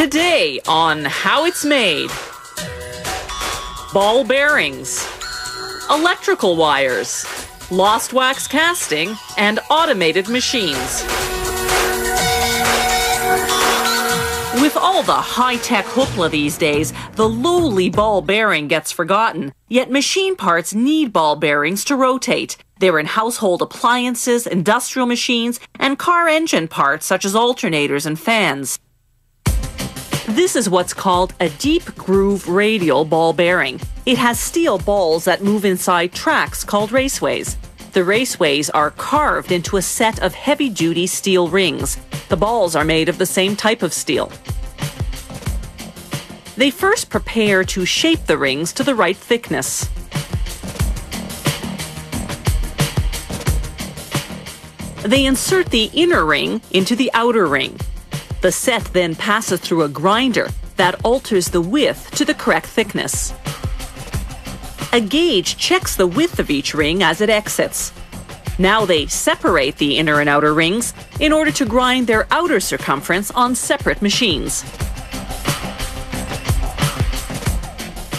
Today on How It's Made. Ball bearings, electrical wires, lost wax casting, and automated machines. With all the high-tech hoopla these days, the lowly ball bearing gets forgotten. Yet machine parts need ball bearings to rotate. They're in household appliances, industrial machines, and car engine parts such as alternators and fans. This is what's called a deep groove radial ball bearing. It has steel balls that move inside tracks called raceways. The raceways are carved into a set of heavy-duty steel rings. The balls are made of the same type of steel. They first prepare to shape the rings to the right thickness. They insert the inner ring into the outer ring. The set then passes through a grinder that alters the width to the correct thickness. A gauge checks the width of each ring as it exits. Now they separate the inner and outer rings in order to grind their outer circumference on separate machines.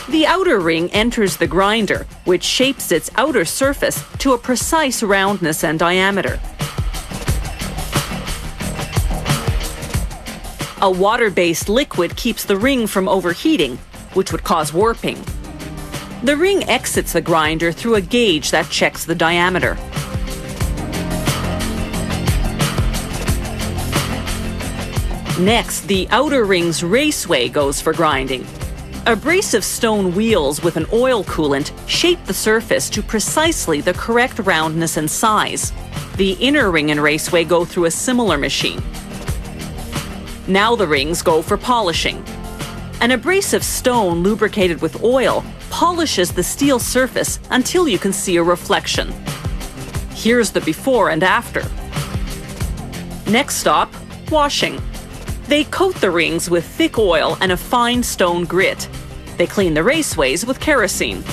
The outer ring enters the grinder, which shapes its outer surface to a precise roundness and diameter. A water-based liquid keeps the ring from overheating, which would cause warping. The ring exits the grinder through a gauge that checks the diameter. Next, the outer ring's raceway goes for grinding. Abrasive stone wheels with an oil coolant shape the surface to precisely the correct roundness and size. The inner ring and raceway go through a similar machine. Now the rings go for polishing. An abrasive stone lubricated with oil polishes the steel surface until you can see a reflection. Here's the before and after. Next stop, washing. They coat the rings with thick oil and a fine stone grit. They clean the raceways with kerosene.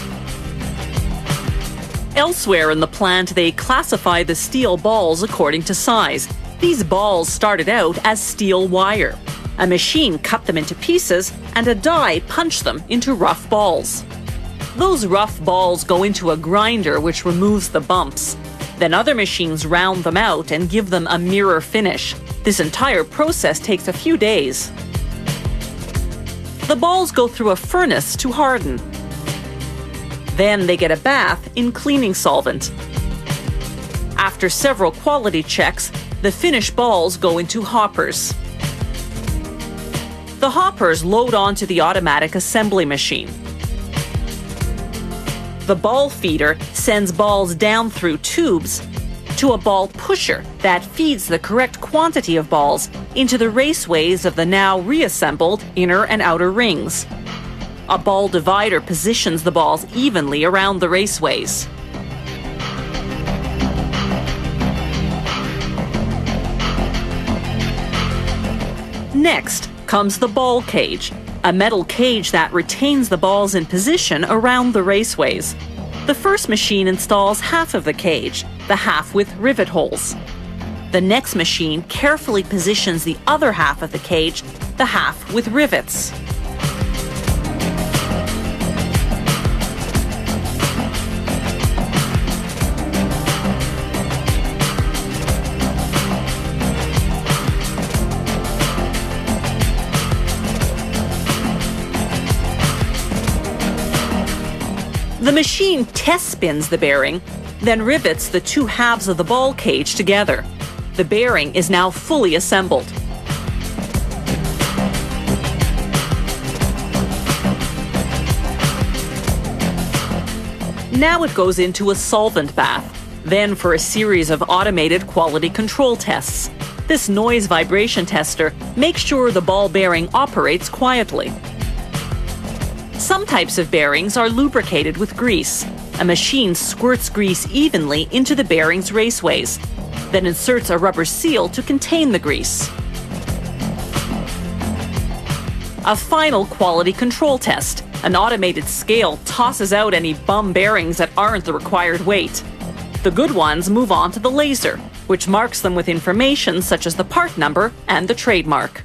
Elsewhere in the plant, they classify the steel balls according to size. These balls started out as steel wire. A machine cut them into pieces, and a die punched them into rough balls. Those rough balls go into a grinder which removes the bumps. Then other machines round them out and give them a mirror finish. This entire process takes a few days. The balls go through a furnace to harden. Then they get a bath in cleaning solvent. After several quality checks, the finished balls go into hoppers. The hoppers load onto the automatic assembly machine. The ball feeder sends balls down through tubes to a ball pusher that feeds the correct quantity of balls into the raceways of the now reassembled inner and outer rings. A ball divider positions the balls evenly around the raceways. Next comes the ball cage, a metal cage that retains the balls in position around the raceways. The first machine installs half of the cage, the half with rivet holes. The next machine carefully positions the other half of the cage, the half with rivets. The machine test spins the bearing, then rivets the two halves of the ball cage together. The bearing is now fully assembled. Now it goes into a solvent bath, then for a series of automated quality control tests. This noise vibration tester makes sure the ball bearing operates quietly. Some types of bearings are lubricated with grease. A machine squirts grease evenly into the bearing's raceways, then inserts a rubber seal to contain the grease. A final quality control test. An automated scale tosses out any bum bearings that aren't the required weight. The good ones move on to the laser, which marks them with information such as the part number and the trademark.